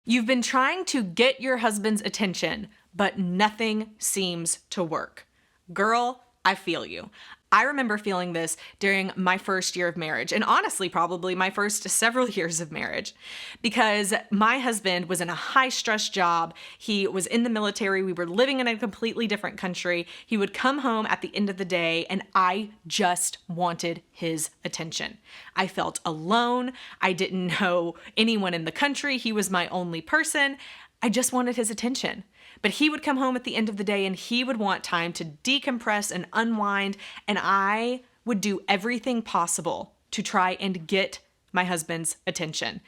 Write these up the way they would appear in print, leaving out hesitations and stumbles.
You've been trying to get your husband's attention, but nothing seems to work. Girl, I feel you. I remember feeling this during my first year of marriage, and honestly, probably my first several years of marriage, because my husband was in a high-stress job. He was in the military. We were living in a completely different country. He would come home at the end of the day, and I just wanted his attention. I felt alone. I didn't know anyone in the country. He was my only person. I just wanted his attention. But he would come home at the end of the day and he would want time to decompress and unwind, and I would do everything possible to try and get my husband's attention.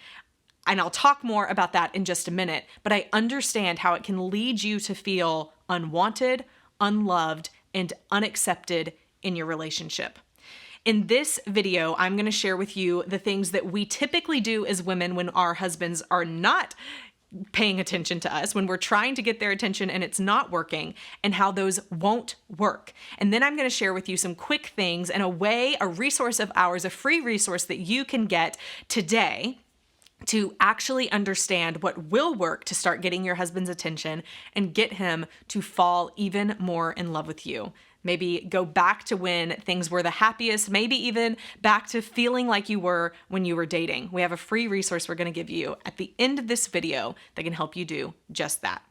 And I'll talk more about that in just a minute, but I understand how it can lead you to feel unwanted, unloved, and unaccepted in your relationship. In this video, I'm going to share with you the things that we typically do as women when our husbands are not paying attention to us, when we're trying to get their attention and it's not working, and how those won't work. And then I'm going to share with you some quick things and a resource of ours, a free resource that you can get today to actually understand what will work to start getting your husband's attention and get him to fall even more in love with you. Maybe go back to when things were the happiest, maybe even back to feeling like you were when you were dating. We have a free resource we're going to give you at the end of this video that can help you do just that.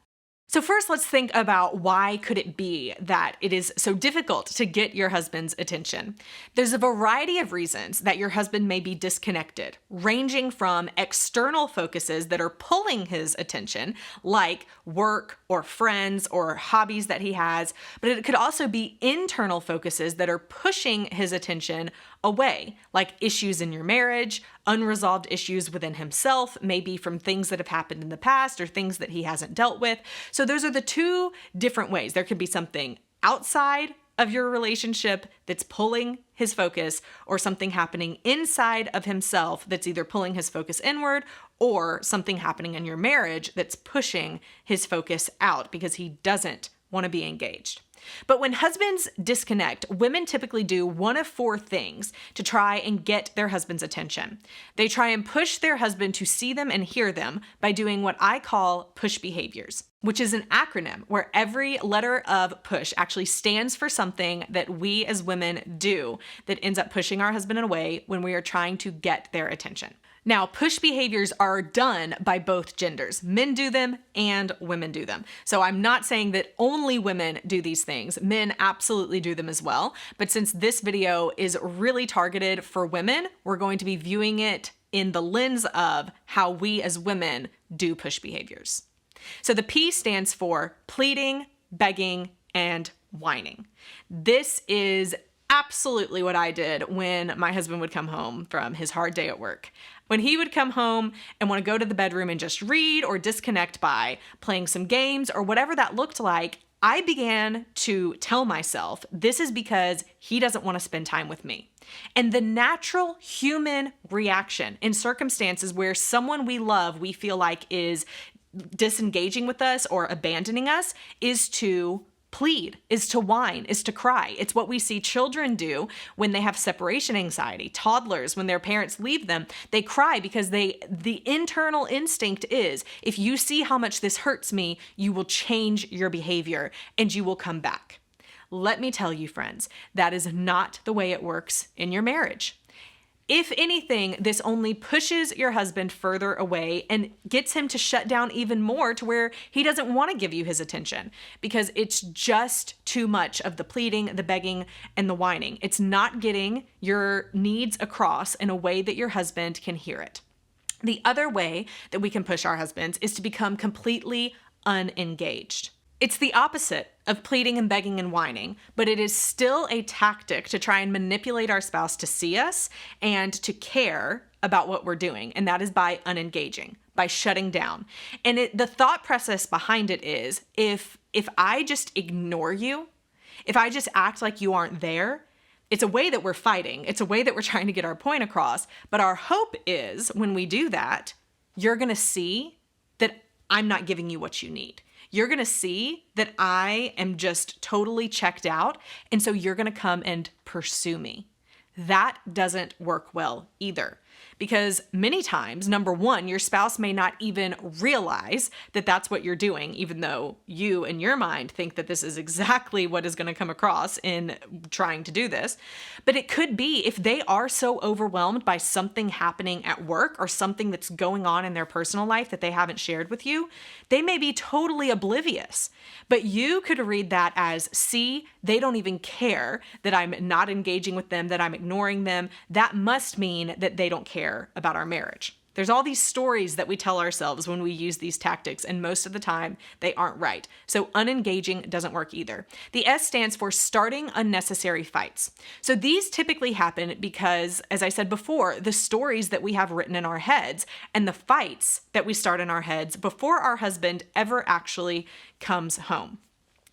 So first, let's think about why could it be that it is so difficult to get your husband's attention. There's a variety of reasons that your husband may be disconnected, ranging from external focuses that are pulling his attention, like work or friends or hobbies that he has, but it could also be internal focuses that are pushing his attention away, like issues in your marriage, unresolved issues within himself, maybe from things that have happened in the past or things that he hasn't dealt with. So those are the two different ways. There could be something outside of your relationship that's pulling his focus, or something happening inside of himself that's either pulling his focus inward, or something happening in your marriage that's pushing his focus out because he doesn't want to be engaged. But when husbands disconnect, women typically do one of four things to try and get their husband's attention. They try and push their husband to see them and hear them by doing what I call push behaviors, which is an acronym where every letter of push actually stands for something that we as women do that ends up pushing our husband away when we are trying to get their attention. Now, push behaviors are done by both genders. Men do them and women do them. So I'm not saying that only women do these things. Men absolutely do them as well. But since this video is really targeted for women, we're going to be viewing it in the lens of how we as women do push behaviors. So the P stands for pleading, begging, and whining. This is absolutely what I did when my husband would come home from his hard day at work. When he would come home and want to go to the bedroom and just read or disconnect by playing some games or whatever that looked like, I began to tell myself this is because he doesn't want to spend time with me. And the natural human reaction in circumstances where someone we love, we feel like is disengaging with us or abandoning us, is to plead, is to whine, is to cry. It's what we see children do when they have separation anxiety. Toddlers, when their parents leave them, they cry because the internal instinct is, if you see how much this hurts me, you will change your behavior and you will come back. Let me tell you, friends, that is not the way it works in your marriage. If anything, this only pushes your husband further away and gets him to shut down even more to where he doesn't want to give you his attention because it's just too much of the pleading, the begging, and the whining. It's not getting your needs across in a way that your husband can hear it. The other way that we can push our husbands is to become completely unengaged. It's the opposite of pleading and begging and whining, but it is still a tactic to try and manipulate our spouse to see us and to care about what we're doing. And that is by unengaging, by shutting down. And the thought process behind it is, if I just ignore you, if I just act like you aren't there, it's a way that we're fighting. It's a way that we're trying to get our point across. But our hope is when we do that, you're going to see that I'm not giving you what you need. You're going to see that I am just totally checked out, and so you're going to come and pursue me. That doesn't work well either, because many times, number one, your spouse may not even realize that that's what you're doing, even though you in your mind think that this is exactly what is going to come across in trying to do this. But it could be if they are so overwhelmed by something happening at work or something that's going on in their personal life that they haven't shared with you, they may be totally oblivious. But you could read that as, see, they don't even care that I'm not engaging with them, that I'm ignoring them. That must mean that they don't care about our marriage. There's all these stories that we tell ourselves when we use these tactics, and most of the time they aren't right. So unengaging doesn't work either. The S stands for starting unnecessary fights. So these typically happen because, as I said before, the stories that we have written in our heads and the fights that we start in our heads before our husband ever actually comes home.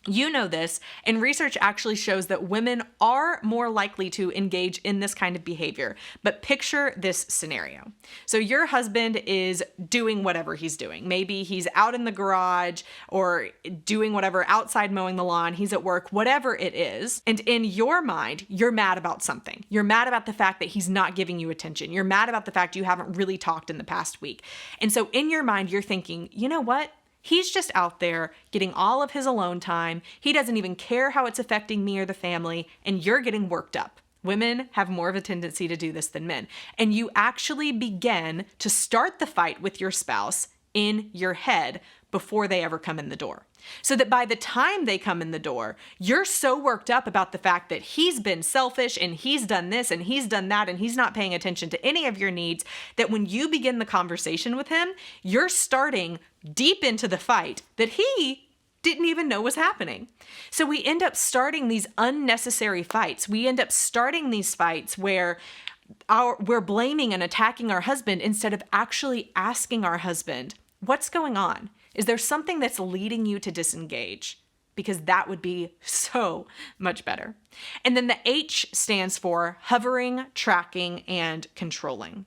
You know this, and research actually shows that women are more likely to engage in this kind of behavior. But picture this scenario. So your husband is doing whatever he's doing. Maybe he's out in the garage or doing whatever, outside mowing the lawn, he's at work, whatever it is. And in your mind, you're mad about something. You're mad about the fact that he's not giving you attention. You're mad about the fact you haven't really talked in the past week. And so in your mind, you're thinking, you know what? He's just out there getting all of his alone time. He doesn't even care how it's affecting me or the family, and you're getting worked up. Women have more of a tendency to do this than men. And you actually begin to start the fight with your spouse in your head before they ever come in the door. So that by the time they come in the door, you're so worked up about the fact that he's been selfish and he's done this and he's done that and he's not paying attention to any of your needs, that when you begin the conversation with him, you're starting deep into the fight that he didn't even know was happening. So we end up starting these unnecessary fights. We end up starting these fights where we're blaming and attacking our husband instead of actually asking our husband, what's going on? Is there something that's leading you to disengage? Because that would be so much better. And then the H stands for hovering, tracking, and controlling.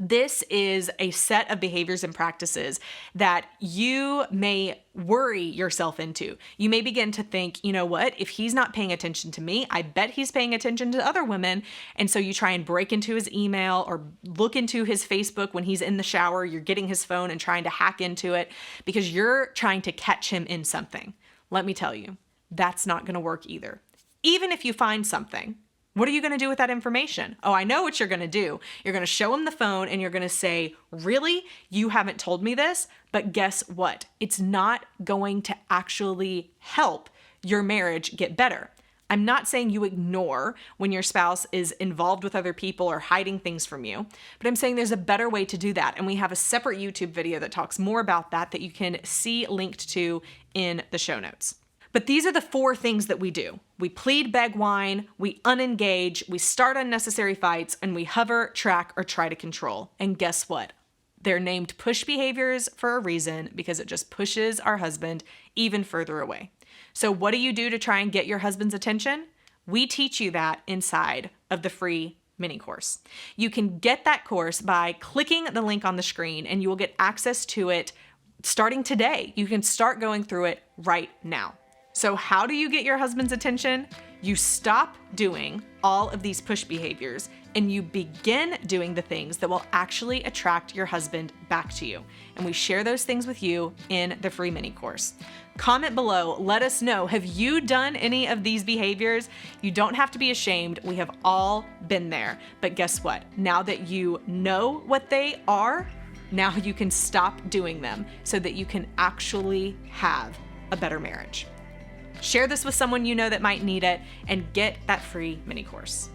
This is a set of behaviors and practices that you may worry yourself into. You may begin to think, you know what, if he's not paying attention to me, I bet he's paying attention to other women. And so you try and break into his email or look into his Facebook when he's in the shower. You're getting his phone and trying to hack into it because you're trying to catch him in something. Let me tell you, that's not going to work either. Even if you find something, what are you going to do with that information? Oh, I know what you're going to do. You're going to show him the phone and you're going to say, really? You haven't told me this? But guess what? It's not going to actually help your marriage get better. I'm not saying you ignore when your spouse is involved with other people or hiding things from you, but I'm saying there's a better way to do that. And we have a separate YouTube video that talks more about that you can see linked to in the show notes. But these are the 4 things that we do. We plead, beg, whine, we unengage, we start unnecessary fights, and we hover, track, or try to control. And guess what? They're named push behaviors for a reason because it just pushes our husband even further away. So what do you do to try and get your husband's attention? We teach you that inside of the free mini course. You can get that course by clicking the link on the screen and you will get access to it starting today. You can start going through it right now. So how do you get your husband's attention? You stop doing all of these push behaviors and you begin doing the things that will actually attract your husband back to you. And we share those things with you in the free mini course. Comment below, let us know, have you done any of these behaviors? You don't have to be ashamed. We have all been there. But guess what? Now that you know what they are, now you can stop doing them so that you can actually have a better marriage. Share this with someone you know that might need it and get that free mini course.